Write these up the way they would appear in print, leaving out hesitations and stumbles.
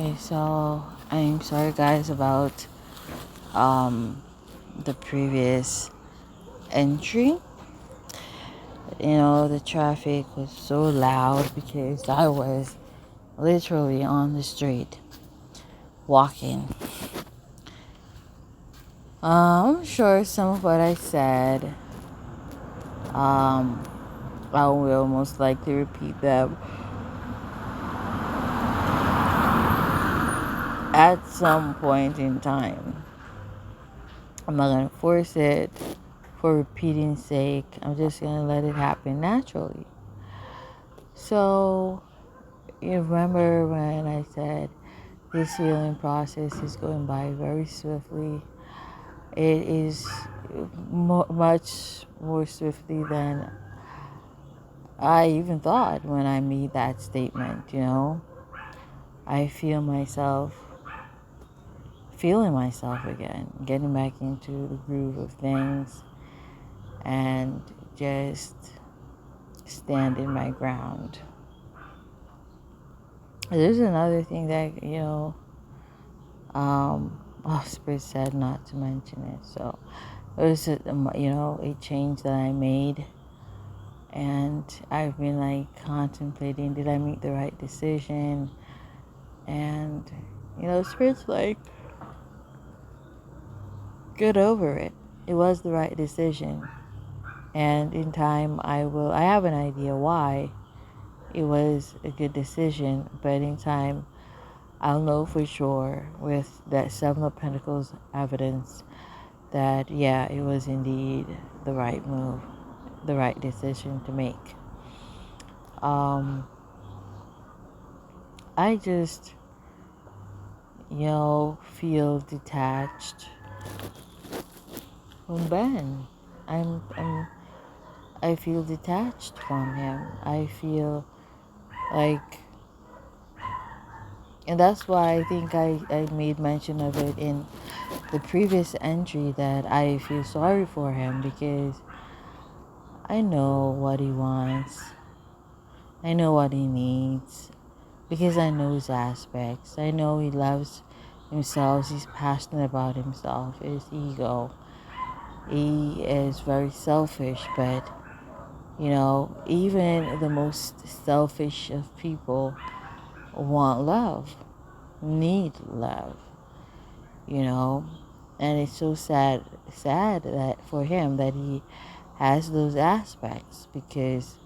Okay, so I'm sorry guys about the previous entry. The traffic was so loud because I was literally on the street walking. I'm sure some of what I said, I will most likely repeat them at some point in time. I'm not gonna force it for repeating sake. I'm just gonna let it happen naturally. So, you remember when I said this healing process is going by very swiftly? It is much more swiftly than I even thought when I made that statement. I feel myself feeling myself again, getting back into the groove of things and just standing my ground. There's another thing that, Spirit said not to mention it. So it was, a change that I made. And I've been contemplating, did I make the right decision? And, Spirit's like, get over it. It was the right decision. And in time, I have an idea why it was a good decision. But in time, I'll know for sure with that Seven of Pentacles evidence that, yeah, it was indeed the right move, the right decision to make. I just, feel detached from Ben. I feel detached from him. I feel like, and that's why I think I made mention of it in the previous entry, that I feel sorry for him because I know what he wants. I know what he needs because I know his aspects. I know he loves himself. He's passionate about himself, his ego. He is very selfish, but even the most selfish of people want love, need love, and it's so sad that for him that he has those aspects, because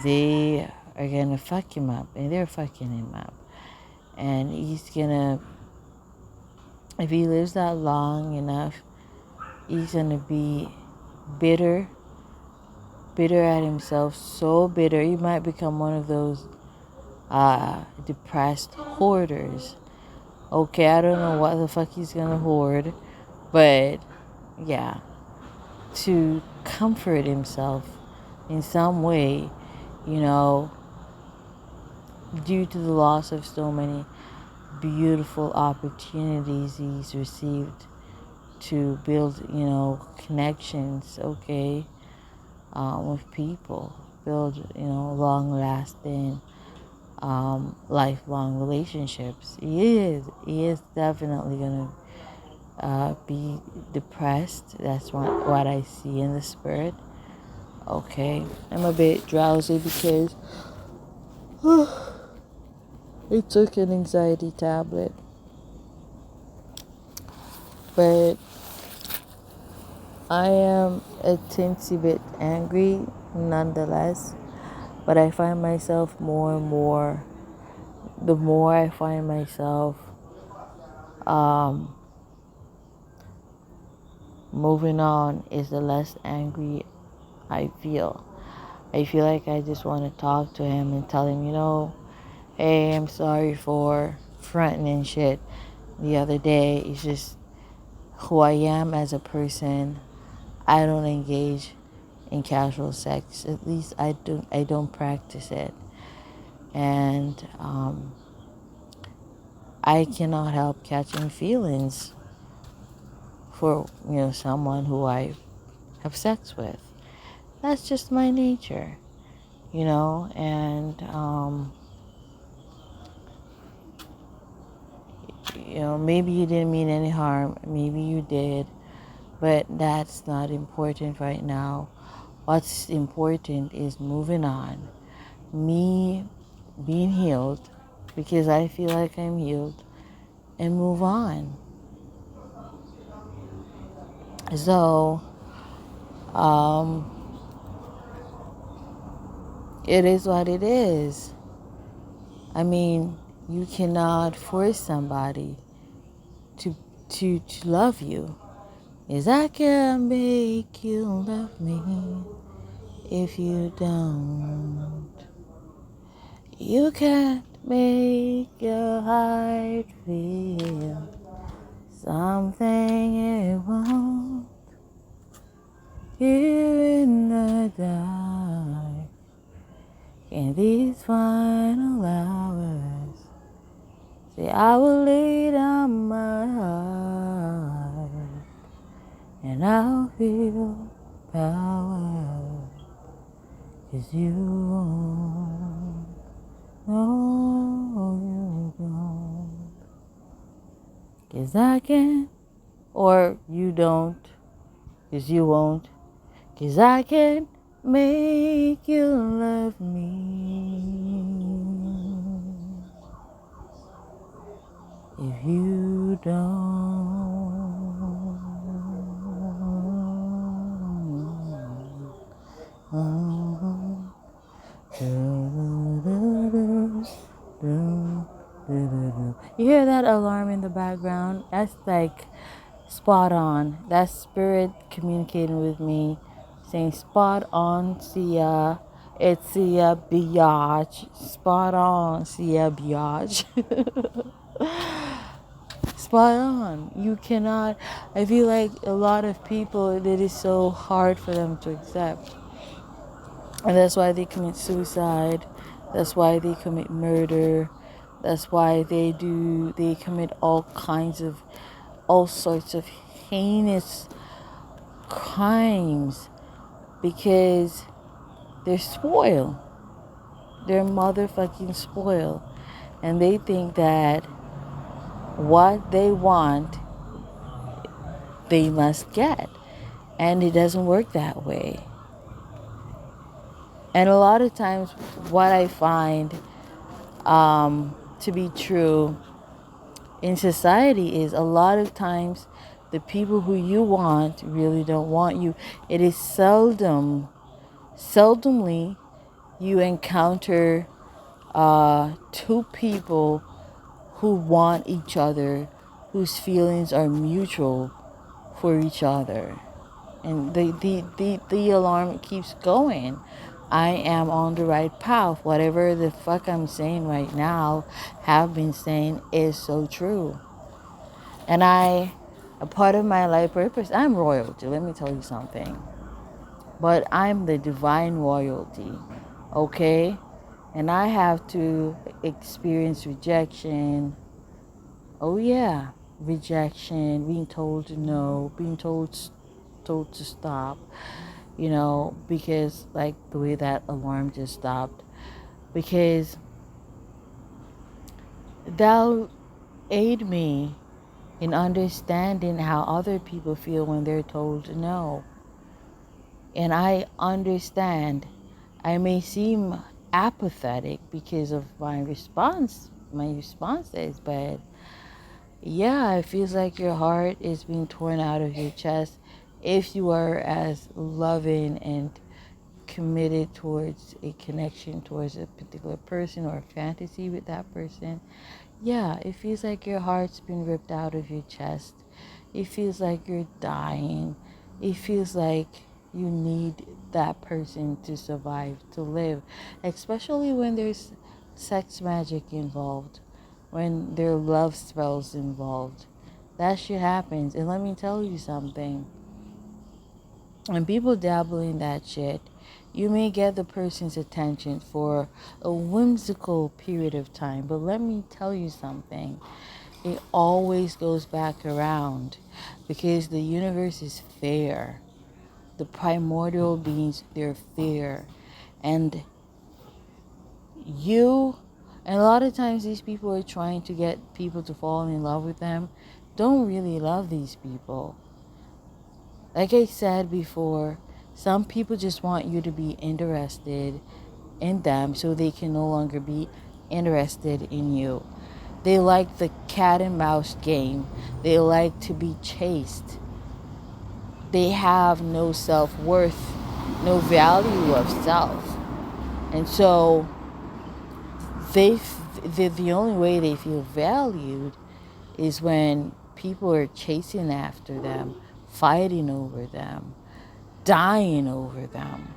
they are gonna fuck him up, and they're fucking him up, and he's gonna, if he lives that long enough, he's gonna be bitter at himself, so bitter he might become one of those depressed hoarders. Okay, I don't know what the fuck he's gonna hoard, but yeah, to comfort himself in some way, due to the loss of so many beautiful opportunities he's received to build, connections, okay, with people, build, long-lasting, lifelong relationships. He is definitely gonna be depressed. That's what I see in the spirit. Okay, I'm a bit drowsy because I took an anxiety tablet, but I am a teensy bit angry nonetheless. But I find myself more and more, the more I find myself moving on, is the less angry I feel. I feel like I just want to talk to him and tell him, hey, I'm sorry for fronting and shit the other day. It's just who I am as a person. I don't engage in casual sex. At least I don't practice it. And I cannot help catching feelings for, someone who I have sex with. That's just my nature, and maybe you didn't mean any harm, maybe you did, but that's not important right now. What's important is moving on. Me being healed, because I feel like I'm healed, and move on. So, um, it is what it is. I mean, you cannot force somebody to to love you. Is I can make you love me if you don't. You can't make your heart feel something it won't. Here in the dark, in these final hours, say I will lay down my heart and I'll feel power, 'cause you won't, no you don't, 'cause I can, or you don't, 'cause you won't, 'cause I can make you love me if you don't. You hear that alarm in the background? That's like spot on. That's spirit communicating with me, saying spot on, see ya. It's see ya, biatch. Spot on, see ya, biatch. Spot on. You cannot. I feel like a lot of people, it is so hard for them to accept. And that's why they commit suicide. That's why they commit murder. That's why they commit all sorts of heinous crimes, because they're spoiled. They're motherfucking spoiled. And they think that what they want, they must get. And it doesn't work that way. And a lot of times what I find to be true in society is, a lot of times the people who you want really don't want you. It is seldomly you encounter two people who want each other, whose feelings are mutual for each other. And the alarm keeps going. I am on the right path. Whatever the fuck I'm saying right now, have been saying, is so true. And a part of my life purpose, I'm royalty, let me tell you something. But I'm the divine royalty, okay? And I have to experience rejection. Oh yeah, rejection, being told no, being told to stop, because like the way that alarm just stopped, because that'll aid me in understanding how other people feel when they're told no. And I understand I may seem apathetic because of my responses, but yeah, it feels like your heart is being torn out of your chest if you are as loving and committed towards a connection towards a particular person or a fantasy with that person. Yeah, it feels like your heart's been ripped out of your chest. It feels like you're dying. It feels like you need that person to survive, to live, especially when there's sex magic involved, when there are love spells involved. That shit happens. And let me tell you something. When people dabble in that shit, you may get the person's attention for a whimsical period of time. But let me tell you something. It always goes back around, because the universe is fair. The primordial beings, they're fair. And you And a lot of times these people are trying to get people to fall in love with them, don't really love these people. Like I said before, some people just want you to be interested in them so they can no longer be interested in you. They like the cat and mouse game. They like to be chased. They have no self-worth, no value of self. And so the only way they feel valued is when people are chasing after them, fighting over them, dying over them,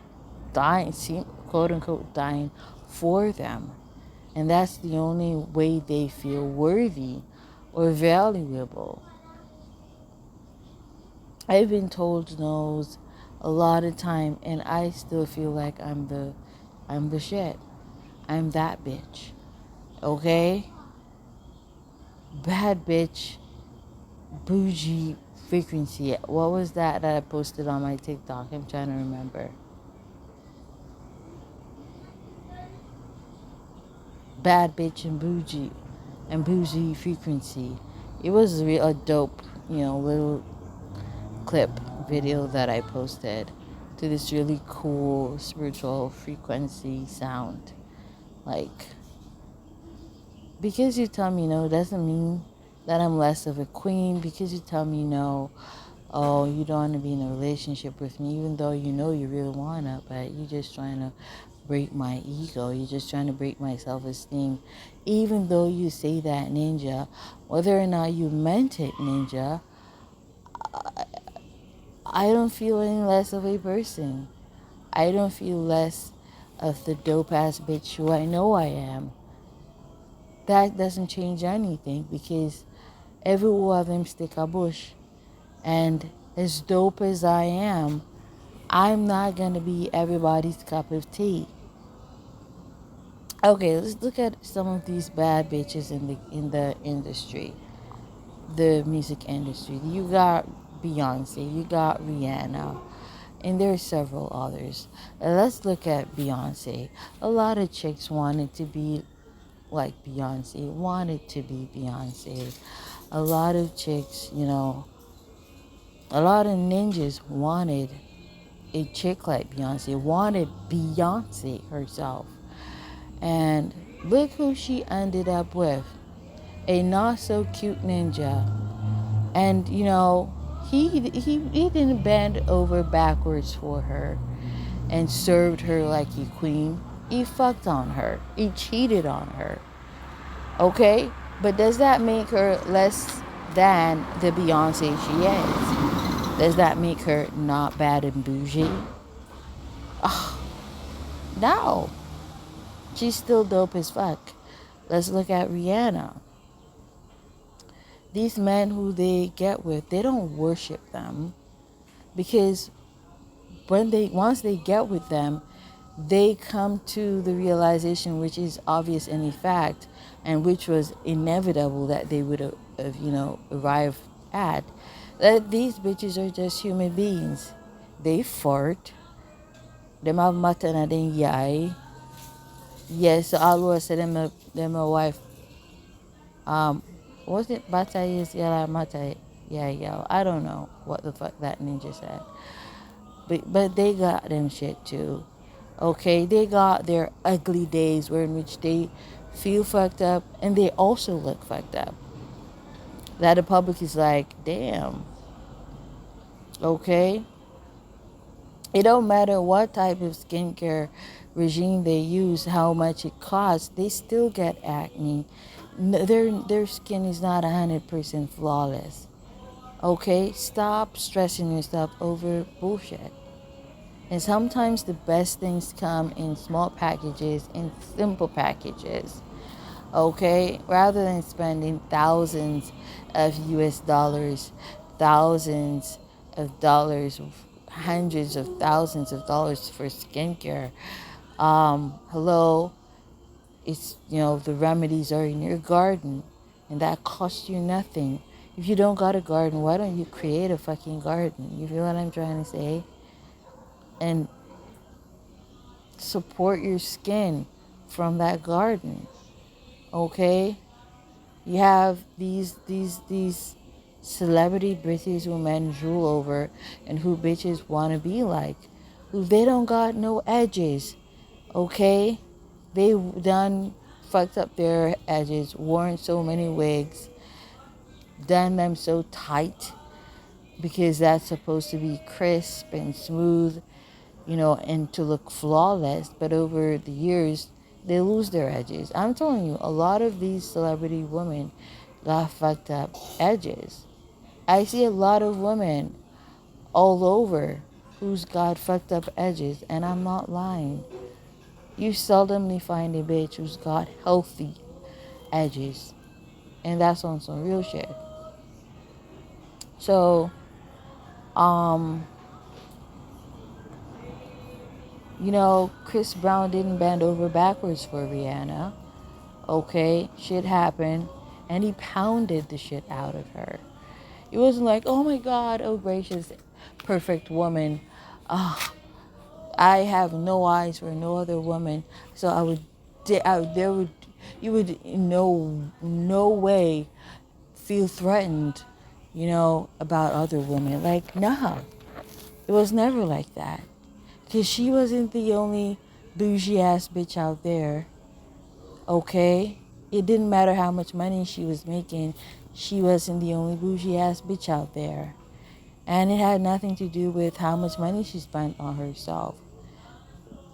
quote unquote, dying for them. And that's the only way they feel worthy or valuable. I've been told no's a lot of time, and I still feel like I'm the shit. I'm that bitch. Okay? Bad bitch, Bougee frequency. What was that I posted on my TikTok? I'm trying to remember. Bad bitch and Bougee frequency. It was a dope, little clip video that I posted to this really cool spiritual frequency sound. Like, because you tell me no doesn't mean that I'm less of a queen. Because you tell me no, oh, you don't want to be in a relationship with me, even though you know you really want to, but you're just trying to break my ego. You're just trying to break my self-esteem. Even though you say that, Ninja, whether or not you meant it, Ninja, I don't feel any less of a person. I don't feel less of the dope-ass bitch who I know I am. That doesn't change anything, because every one of them stick a bush. And as dope as I am, I'm not going to be everybody's cup of tea. Okay, let's look at some of these bad bitches in the industry, the music industry. You got Beyonce, you got Rihanna, and there are several others. Let's look at Beyonce. A lot of chicks wanted to be like Beyonce, wanted to be Beyonce. A lot of chicks, a lot of ninjas wanted a chick like Beyonce, wanted Beyonce herself. And look who she ended up with. A not so cute ninja. And he didn't bend over backwards for her and served her like a queen. He fucked on her. He cheated on her. Okay? But does that make her less than the Beyonce she is? Does that make her not bad and bougie? Oh, no. She's still dope as fuck. Let's look at Rihanna. These men who they get with, they don't worship them, because once they get with them, they come to the realization, which is obvious in the fact, and which was inevitable that they would have arrive at, that these bitches are just human beings. They fart. Them have mata na den yai. Yes, so always say them a wife. Was it bata is yala mata yeah. I don't know what the fuck that ninja said. But they got them shit too. Okay, they got their ugly days in which they feel fucked up and they also look fucked up. That the public is like, damn. Okay? It don't matter what type of skincare regime they use, how much it costs, they still get acne. Their skin is not 100% flawless. Okay? Stop stressing yourself over bullshit. And sometimes the best things come in small packages, in simple packages. Okay? Rather than spending thousands of US dollars, thousands of dollars, hundreds of thousands of dollars for skincare. Hello, it's, the remedies are in your garden, and that costs you nothing. If you don't got a garden, why don't you create a fucking garden? You feel what I'm trying to say? And support your skin from that garden. Okay? You have these celebrity British women rule over and who bitches want to be like. Who they don't got no edges. Okay? They done fucked up their edges, worn so many wigs, done them so tight because that's supposed to be crisp and smooth, and to look flawless. But over the years, they lose their edges. I'm telling you, a lot of these celebrity women got fucked up edges. I see a lot of women all over who's got fucked up edges, and I'm not lying. You seldomly find a bitch who's got healthy edges, and that's on some real shit. So, um, Chris Brown didn't bend over backwards for Rihanna. Okay, shit happened, and he pounded the shit out of her. It wasn't like, oh my God, oh gracious, perfect woman. Oh, I have no eyes for no other woman, so you would in no way feel threatened, about other women. Like, nah, it was never like that. Because she wasn't the only bougie ass bitch out there, okay? It didn't matter how much money she was making, she wasn't the only bougie ass bitch out there. And it had nothing to do with how much money she spent on herself.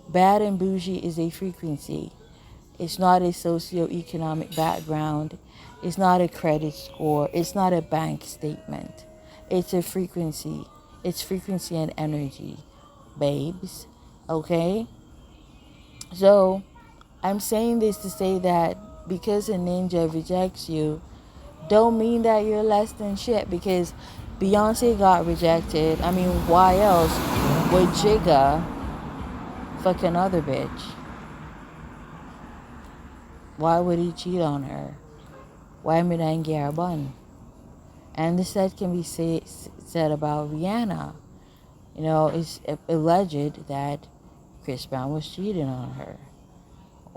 Bad and bougie is a frequency. It's not a socioeconomic background. It's not a credit score. It's not a bank statement. It's a frequency. It's frequency and energy, babes. Okay? So, I'm saying this to say that because a ninja rejects you, don't mean that you're less than shit. Because Beyonce got rejected. I mean, why else would Jigga fuck another bitch? Why would he cheat on her? Why would I get her bun? And the set can be said about Rihanna. It's alleged that Chris Brown was cheating on her.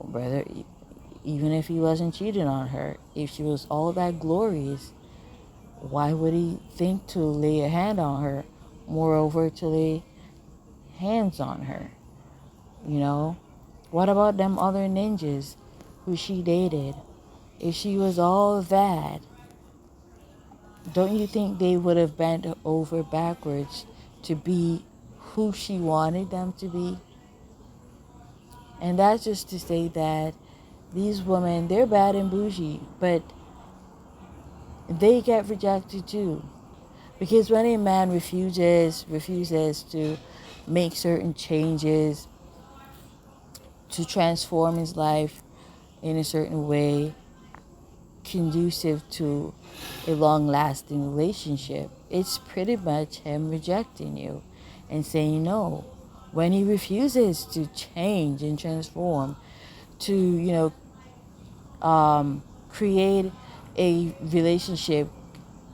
Brother, even if he wasn't cheating on her, if she was all that glorious, why would he think to lay a hand on her? Moreover, to lay hands on her. What about them other ninjas who she dated? If she was all that, don't you think they would have bent over backwards to be who she wanted them to be? And that's just to say that these women, they're bad and bougie, but they get rejected too. Because when a man refuses to make certain changes, to transform his life in a certain way conducive to a long-lasting relationship, it's pretty much him rejecting you and saying no. When he refuses to change and transform, to create a relationship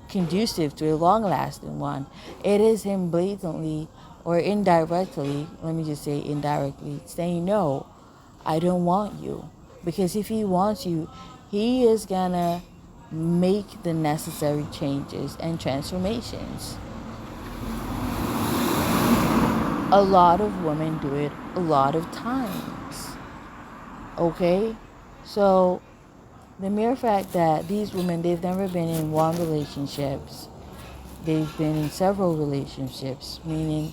conducive to a long-lasting one, it is him blatantly or indirectly, let me just say indirectly, saying no, I don't want you. Because if he wants you, he is gonna make the necessary changes and transformations. A lot of women do it a lot of times. Okay? So, the mere fact that these women, they've never been in one relationships. They've been in several relationships, meaning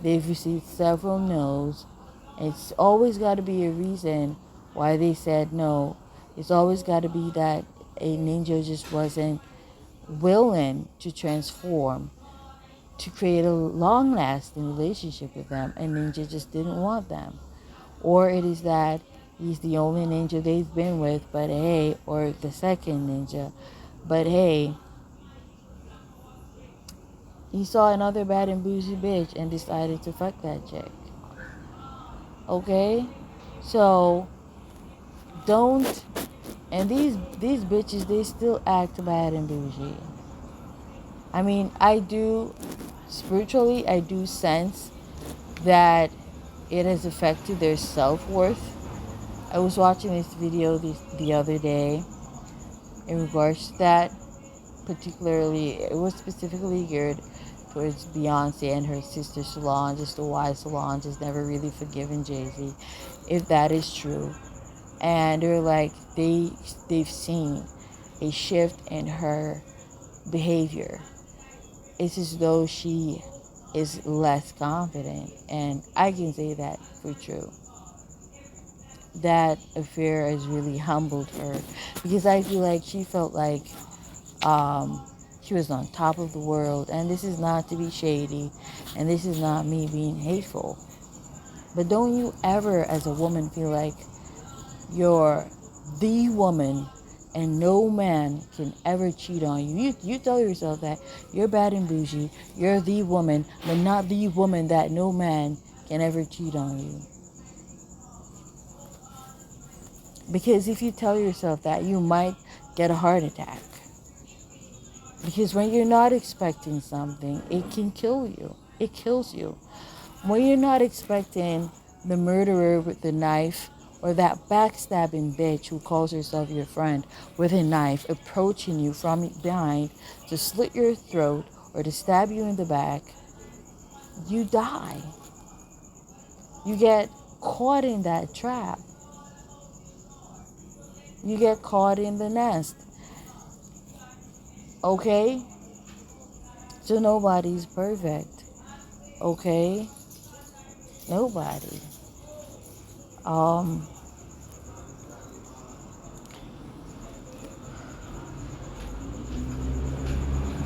they've received several no's. It's always got to be a reason why they said no. It's always got to be that a ninja just wasn't willing to transform, to create a long-lasting relationship with them. A ninja just didn't want them. Or it is that he's the only ninja they've been with, but hey, or the second ninja, but hey, he saw another bad and bougie bitch and decided to fuck that chick. Okay? So, don't, and these bitches, they still act bad and bougie. I mean, spiritually, I do sense that it has affected their self-worth. I was watching this video the other day in regards to that. Particularly, it was specifically geared towards Beyonce and her sister Solange, as to why Solange has never really forgiven Jay-Z, if that is true. And they're like, they've seen a shift in her behavior. It's as though she is less confident, and I can say that for true. That affair has really humbled her, because I feel like she felt like she was on top of the world. And this is not to be shady, and this is not me being hateful, but don't you ever as a woman feel like you're the woman and no man can ever cheat on you? You tell yourself that you're bad and bougie, you're the woman, but not the woman that no man can ever cheat on you. Because if you tell yourself that, you might get a heart attack. Because when you're not expecting something, it can kill you. It kills you. When you're not expecting the murderer with the knife, or that backstabbing bitch who calls herself your friend with a knife approaching you from behind to slit your throat or to stab you in the back, you die. You get caught in that trap. You get caught in the nest. Okay? So nobody's perfect. Okay? Nobody.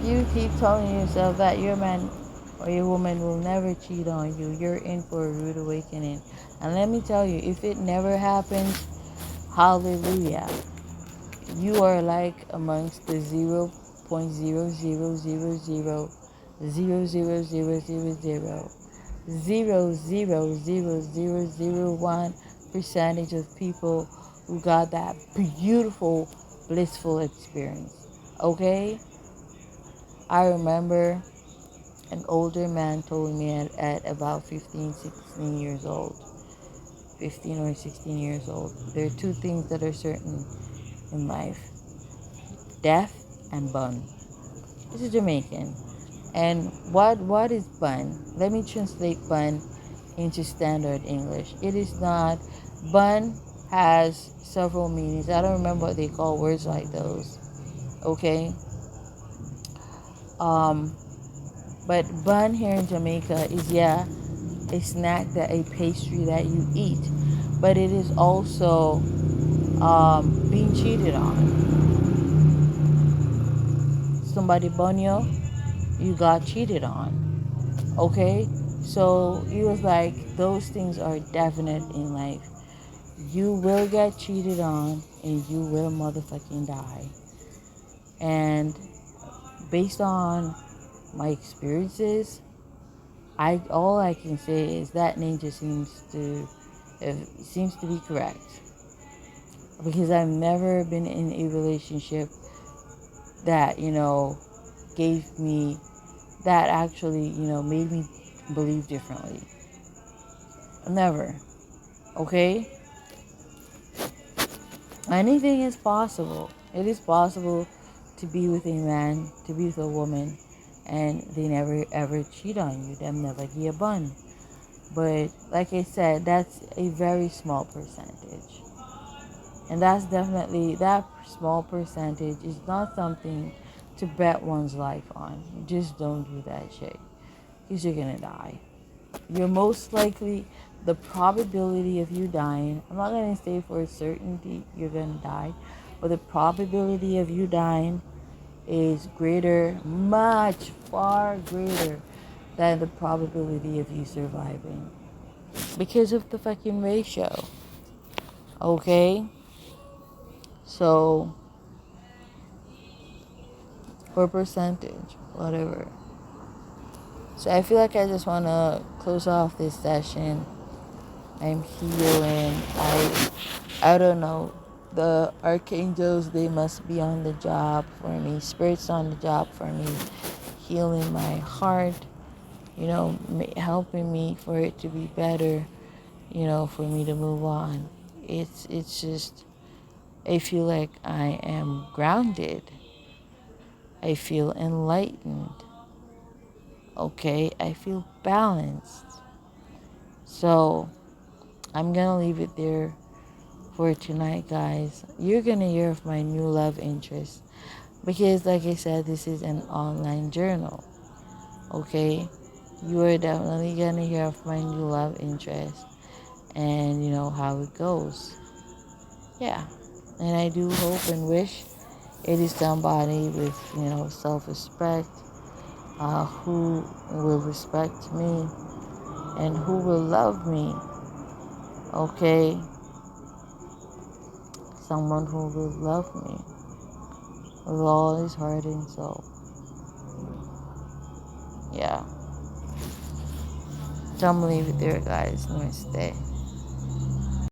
You keep telling yourself that your man or your woman will never cheat on you, you're in for a rude awakening. And let me tell you, if it never happens, hallelujah. You are like amongst the 0.0000000000001% of people who got that beautiful, blissful experience. Okay? I remember an older man told me at about 15 or 16 years old, there are two things that are certain in life: death and bun. This is Jamaican. And what is bun? Let me translate bun into standard English. It is not, bun has several meanings. I don't remember what they call words like those. Okay? But bun here in Jamaica is, a snack, a pastry that you eat. But it is also being cheated on. Somebody bun you got cheated on. Okay? So he was like, those things are definite in life. You will get cheated on and you will motherfucking die. And based on my experiences, all I can say is that nature seems to be correct. Because I've never been in a relationship that, gave me, that actually, made me believe differently. Never. Okay? Anything is possible. It is possible to be with a man, to be with a woman, and they never ever cheat on you. Them never get a bun. But like I said, that's a very small percentage. And that's definitely, that small percentage is not something to bet one's life on. You just don't do that shit. Because you're going to die. You're most likely, the probability of you dying, I'm not going to say for a certainty you're going to die, but the probability of you dying is greater, much, far greater than the probability of you surviving. Because of the fucking ratio. Okay? So, or percentage, whatever. So I feel like I just want to close off this session. I'm healing. I don't know. The archangels, they must be on the job for me. Spirits on the job for me. Healing my heart. Helping me for it to be better. For me to move on. It's just, I feel like I am grounded. I feel enlightened. Okay, I feel balanced. So I'm gonna leave it there for tonight, guys. You're gonna hear of my new love interest because, like I said, this is an online journal. Okay, you are definitely gonna hear of my new love interest and how it goes. Yeah, and I do hope and wish it is somebody with self-respect, who will respect me and who will love me. Okay, someone who will love me with all his heart and soul. Yeah. So I'm gonna leave it there, guys. Namaste.